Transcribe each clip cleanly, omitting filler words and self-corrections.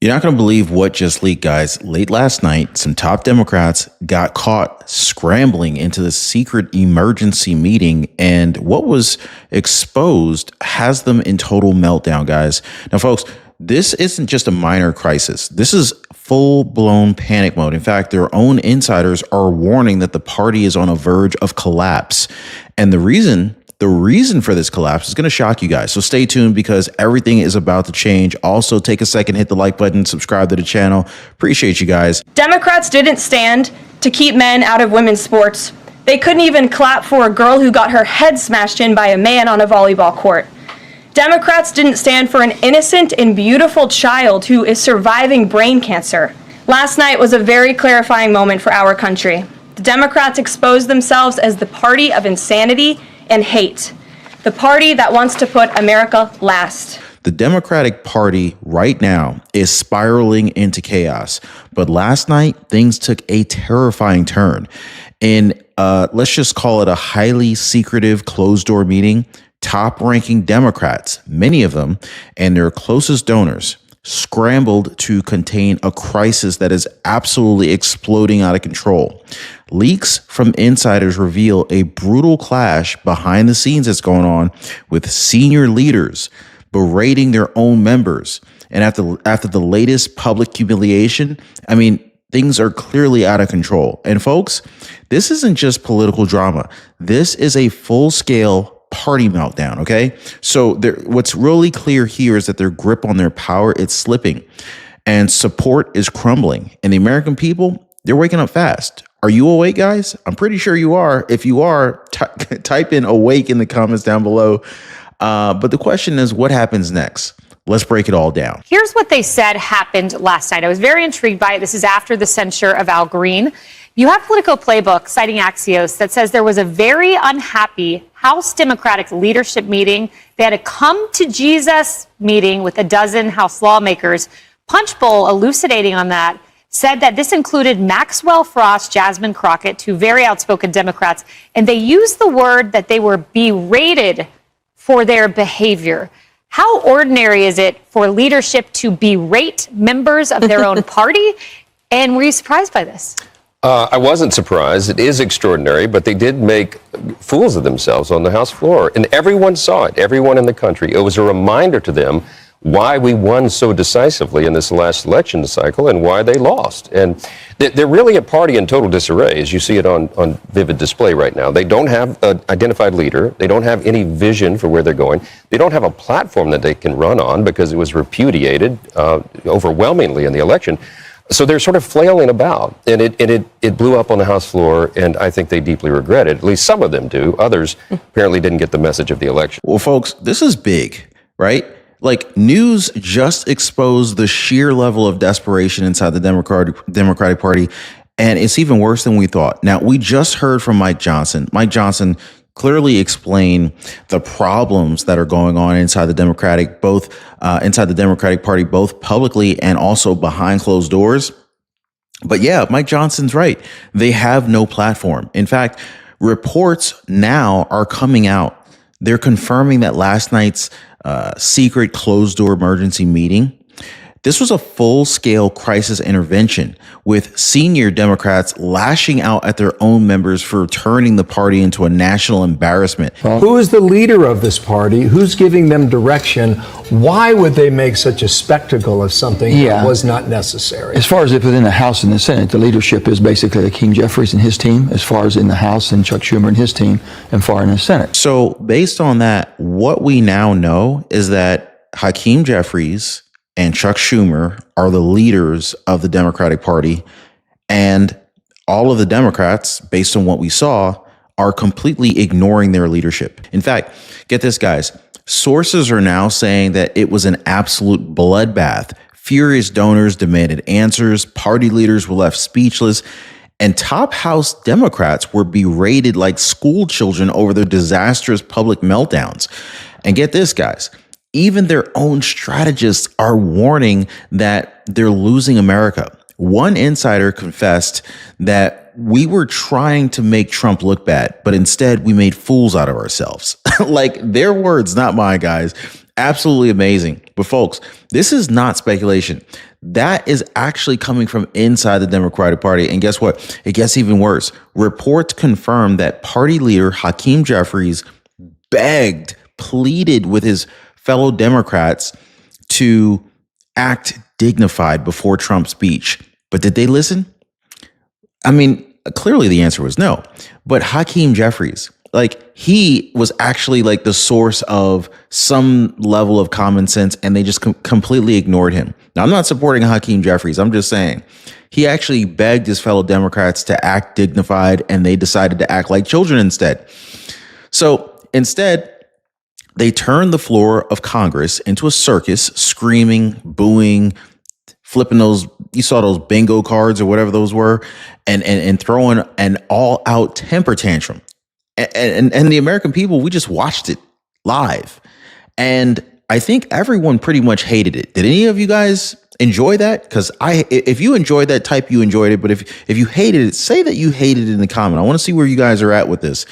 You're not going to believe what just leaked, guys. Late last night, some top Democrats got caught scrambling into the secret emergency meeting, and what was exposed has them in total meltdown, guys. Now, folks, this isn't just a minor crisis. This is full-blown panic mode. In fact, their own insiders are warning that the party is on a verge of collapse. And the reason for this collapse is going to shock you guys. So stay tuned because everything is about to change. Also, take a second, hit the like button, subscribe to the channel. Appreciate you guys. Democrats didn't stand to keep men out of women's sports. They couldn't even clap for a girl who got her head smashed in by a man on a volleyball court. Democrats didn't stand for an innocent and beautiful child who is surviving brain cancer. Last night was a very clarifying moment for our country. The Democrats exposed themselves as the party of insanity and hate, the party that wants to put America last. The Democratic Party right now is spiraling into chaos. But last night, things took a terrifying turn. In, let's just call it a highly secretive closed-door meeting, top-ranking Democrats, many of them, and their closest donors, scrambled to contain a crisis that is absolutely exploding out of control. Leaks from insiders reveal a brutal clash behind the scenes that's going on with senior leaders berating their own members. And after the latest public humiliation, I mean, things are clearly out of control. And folks, this isn't just political drama. This is a full-scale party meltdown, okay? So what's really clear here is that their grip on their power, it's slipping, and support is crumbling. And the American people, they're waking up fast. Are you awake, guys? I'm pretty sure you are. If you are, type in awake in the comments down below. But the question is, what happens next? Let's break it all down. Here's what they said happened last night. I was very intrigued by it. This is after the censure of Al Green. You have Politico Playbook citing Axios that says there was a very unhappy House Democratic leadership meeting. They had a come to Jesus meeting with a dozen House lawmakers. Punchbowl, elucidating on that, said that this included Maxwell Frost, Jasmine Crockett, two very outspoken Democrats, and they used the word that they were berated for their behavior. How ordinary is it for leadership to berate members of their own party? And were you surprised by this? I wasn't surprised. It is extraordinary, but they did make fools of themselves on the House floor. And everyone saw it, everyone in the country. It was a reminder to them why we won so decisively in this last election cycle and why they lost. And they're really a party in total disarray, as you see it on vivid display right now. They don't have an identified leader. They don't have any vision for where they're going. They don't have a platform that they can run on because it was repudiated overwhelmingly in the election. So they're sort of flailing about, and it blew up on the House floor, and I think they deeply regret it. At least some of them do. Others apparently didn't get the message of the election. Well, folks, this is big, right? Like, news just exposed the sheer level of desperation inside the Democratic Party, and it's even worse than we thought. Now, we just heard from Mike Johnson. Mike Johnson clearly explain the problems that are going on inside the Democratic Party, both publicly and also behind closed doors. But yeah, Mike Johnson's right. They have no platform. In fact, reports now are coming out. They're confirming that last night's secret closed door emergency meeting, this was a full-scale crisis intervention with senior Democrats lashing out at their own members for turning the party into a national embarrassment. Who is the leader of this party? Who's giving them direction? Why would they make such a spectacle of something that was not necessary? As far as if within the House and the Senate, the leadership is basically Hakeem Jeffries and his team, as far as in the House, and Chuck Schumer and his team, and far in the Senate. So based on that, what we now know is that Hakeem Jeffries and Chuck Schumer are the leaders of the Democratic Party, and all of the Democrats, based on what we saw, are completely ignoring their leadership. In fact, get this, guys, sources are now saying that it was an absolute bloodbath. Furious donors demanded answers, party leaders were left speechless, and top House Democrats were berated like school children over their disastrous public meltdowns. And get this, guys, even their own strategists are warning that they're losing America. One insider confessed that we were trying to make Trump look bad, but instead we made fools out of ourselves. Like, their words, not mine, guys. Absolutely amazing. But folks, this is not speculation. That is actually coming from inside the Democratic Party. And guess what? It gets even worse. Reports confirm that party leader Hakeem Jeffries pleaded with his fellow Democrats to act dignified before Trump's speech. But did they listen? I mean, clearly the answer was no. But Hakeem Jeffries, he was actually the source of some level of common sense, and they just completely ignored him. Now, I'm not supporting Hakeem Jeffries. I'm just saying he actually begged his fellow Democrats to act dignified, and they decided to act like children instead. So instead, they turned the floor of Congress into a circus, screaming, booing, flipping you saw those bingo cards or whatever those were, and throwing an all-out temper tantrum. And the American people, we just watched it live. And I think everyone pretty much hated it. Did any of you guys enjoy that? Because if you enjoyed that, type you enjoyed it. But if you hated it, say that you hated it in the comment. I want to see where you guys are at with this.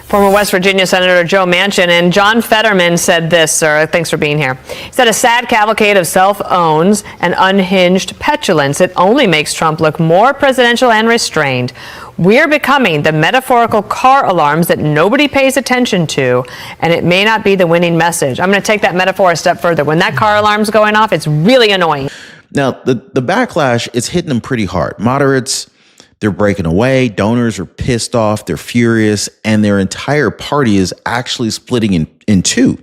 Former West Virginia Senator Joe Manchin and John Fetterman said this, sir. Thanks for being here. He said a sad cavalcade of self-owns and unhinged petulance. It only makes Trump look more presidential and restrained. We're becoming the metaphorical car alarms that nobody pays attention to, and it may not be the winning message. I'm going to take that metaphor a step further. When that car alarm's going off, it's really annoying. Now, the backlash is hitting them pretty hard. Moderates, they're breaking away. Donors are pissed off. They're furious. And their entire party is actually splitting in two.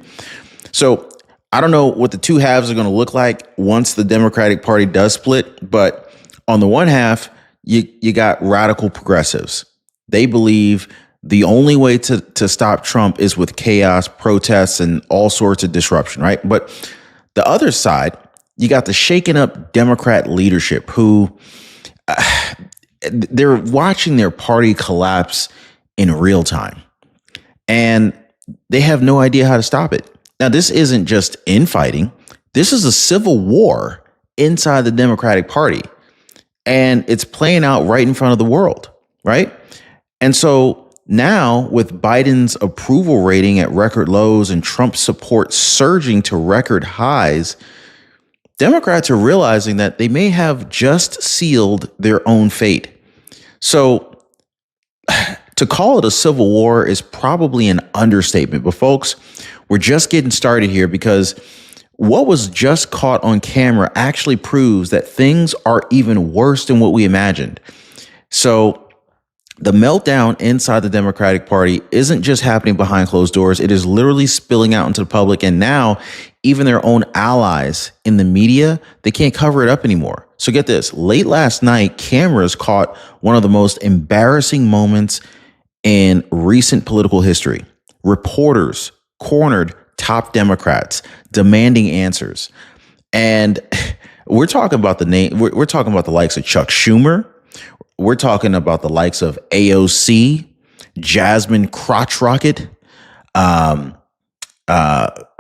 So I don't know what the two halves are going to look like once the Democratic Party does split. But on the one half, you got radical progressives. They believe the only way to stop Trump is with chaos, protests, and all sorts of disruption, right? But the other side, you got the shaken up Democrat leadership who they're watching their party collapse in real time, and they have no idea how to stop it. Now, this isn't just infighting. This is a civil war inside the Democratic Party, and it's playing out right in front of the world, right? And so now, with Biden's approval rating at record lows and Trump's support surging to record highs, Democrats are realizing that they may have just sealed their own fate. So to call it a civil war is probably an understatement. But folks, we're just getting started here, because what was just caught on camera actually proves that things are even worse than what we imagined. So the meltdown inside the Democratic Party isn't just happening behind closed doors. It is literally spilling out into the public. And now even their own allies in the media, they can't cover it up anymore. So get this. Late last night, cameras caught one of the most embarrassing moments in recent political history. Reporters cornered top Democrats demanding answers. And we're talking about we're talking about the likes of Chuck Schumer. We're talking about the likes of AOC, Jasmine Crotch Rocket,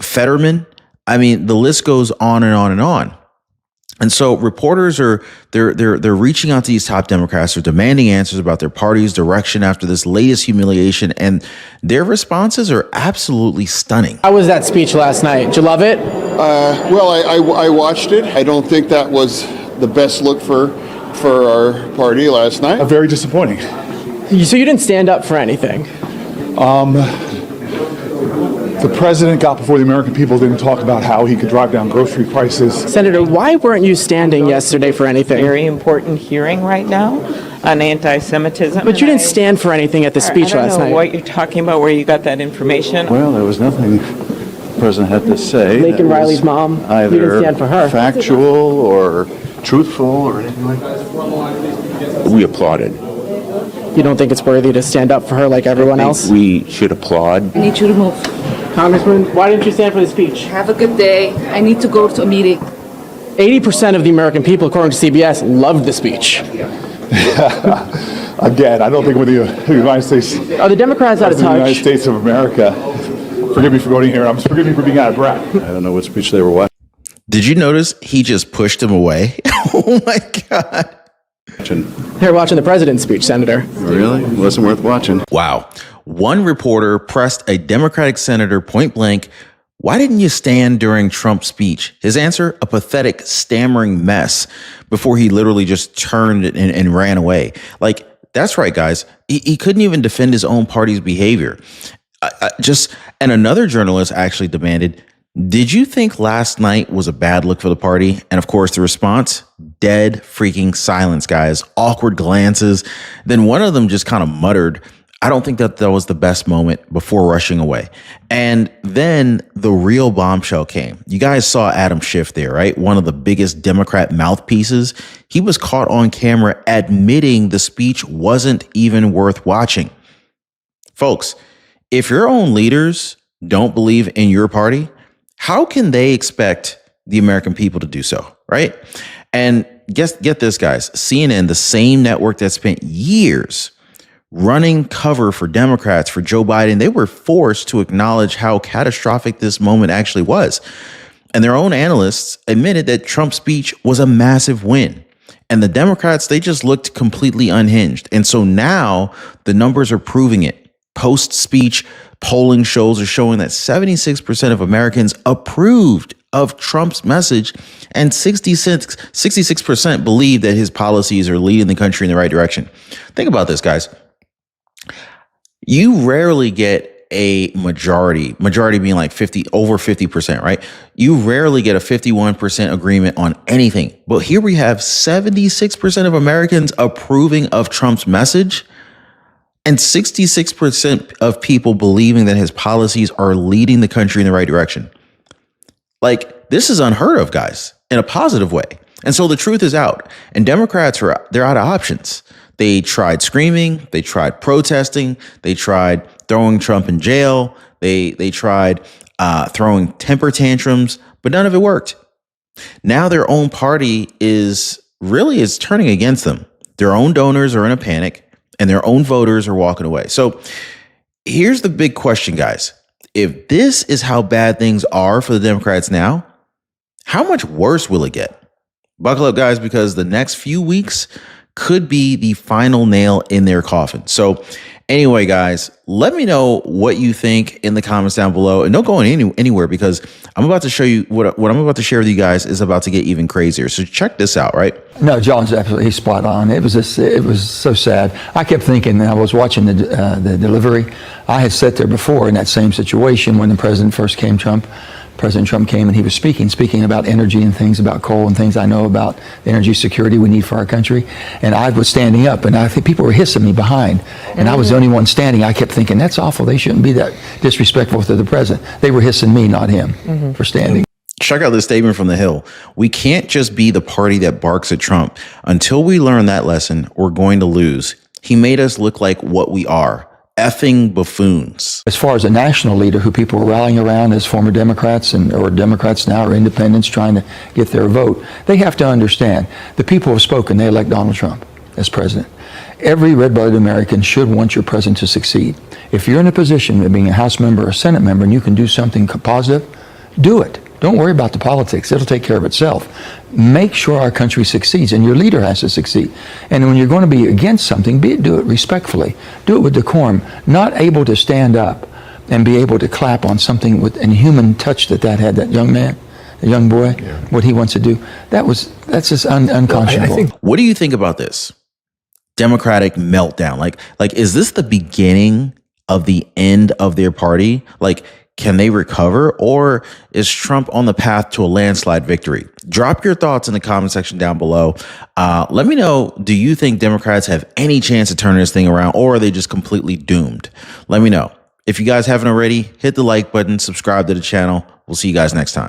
Fetterman. I mean, the list goes on and on and on. And so reporters they're reaching out to these top Democrats. They're demanding answers about their party's direction after this latest humiliation, and their responses are absolutely stunning. How was that speech last night? Did you love it? Well, I watched it. I don't think that was the best look for our party last night. Very disappointing. So you didn't stand up for anything? The president got before the American people, didn't talk about how he could drive down grocery prices. Senator, why weren't you standing yesterday for anything? Very important hearing right now on anti-Semitism. But you didn't stand for anything at the speech last night. I don't know what you're talking about, where you got that information. Well, there was nothing the president had to say. Lincoln Riley's mom, you didn't stand for her. Factual or truthful or anything like that. We applauded. You don't think it's worthy to stand up for her like everyone else? We should applaud. I need you to move. Congressman, why didn't you stand for the speech? Have a good day. I need to go to a meeting. 80% of the American people, according to CBS, loved the speech. Again, I don't think with the United States... Are the Democrats out of touch? The United States of America. Forgive me for voting here. Forgive me for being out of breath. I don't know what speech they were watching. Did you notice he just pushed him away? Oh, my God. They're watching the president's speech, Senator. Really? It wasn't worth watching. Wow. One reporter pressed a Democratic senator point blank Why didn't you stand during Trump's speech? His answer, a pathetic, stammering mess before he literally just turned and ran away. Like, that's right, guys. He couldn't even defend his own party's behavior. And another journalist actually demanded, did you think last night was a bad look for the party? And of course, the response, dead freaking silence, guys. Awkward glances. Then one of them just kind of muttered, I don't think that was the best moment, before rushing away. And then the real bombshell came. You guys saw Adam Schiff there, right? One of the biggest Democrat mouthpieces. He was caught on camera admitting the speech wasn't even worth watching. Folks, if your own leaders don't believe in your party, how can they expect the American people to do so, right? And get this, guys. CNN, the same network that spent years running cover for Democrats, for Joe Biden, they were forced to acknowledge how catastrophic this moment actually was. And their own analysts admitted that Trump's speech was a massive win. And the Democrats, they just looked completely unhinged. And so now the numbers are proving it. Post-speech polling shows are showing that 76% of Americans approved of Trump's message, and 66% believe that his policies are leading the country in the right direction. Think about this, guys. You rarely get a majority being like over 50%, right? You rarely get a 51% agreement on anything. But here we have 76% of Americans approving of Trump's message, and 66% of people believing that his policies are leading the country in the right direction. Like, this is unheard of, guys, in a positive way. And so the truth is out, and Democrats they're out of options. They tried screaming, they tried protesting, they tried throwing Trump in jail, they tried throwing temper tantrums, but none of it worked. Now their own party is turning against them. Their own donors are in a panic, and their own voters are walking away. So here's the big question, guys. If this is how bad things are for the Democrats now, how much worse will it get? Buckle up, guys, because the next few weeks could be the final nail in their coffin. So anyway, guys, let me know what you think in the comments down below, and don't go anywhere, because I'm about to show you what I'm about to share with you guys is about to get even crazier. So check this out, right? No, John's absolutely spot on. It was so sad. I kept thinking, I was watching the delivery. I had sat there before in that same situation when the president first came, President Trump came, and he was speaking about energy and things, about coal and things I know about the energy security we need for our country. And I was standing up, and I think people were hissing me behind, and I was the only one standing. I kept thinking, that's awful. They shouldn't be that disrespectful to the president. They were hissing me, not him, for standing. Check out this statement from the Hill. We can't just be the party that barks at Trump. Until we learn that lesson, we're going to lose. He made us look like what we are. Effing buffoons. As far as a national leader who people are rallying around as former Democrats or Democrats now or independents trying to get their vote, they have to understand the people have spoken. They elect Donald Trump as president. Every red-blooded American should want your president to succeed. If you're in a position of being a House member or a Senate member and you can do something positive, do it. Don't worry about the politics. It'll take care of itself. Make sure our country succeeds, and your leader has to succeed. And when you're going to be against something, do it respectfully. Do it with decorum. Not able to stand up and be able to clap on something with a human touch that had, that young man, the young boy, what he wants to do. That's just unconscionable. What do you think about this Democratic meltdown? Like, is this the beginning of the end of their party? Like, can they recover, or is Trump on the path to a landslide victory? Drop your thoughts in the comment section down below. Let me know, do you think Democrats have any chance of turning this thing around, or are they just completely doomed? Let me know. If you guys haven't already, hit the like button, subscribe to the channel. We'll see you guys next time.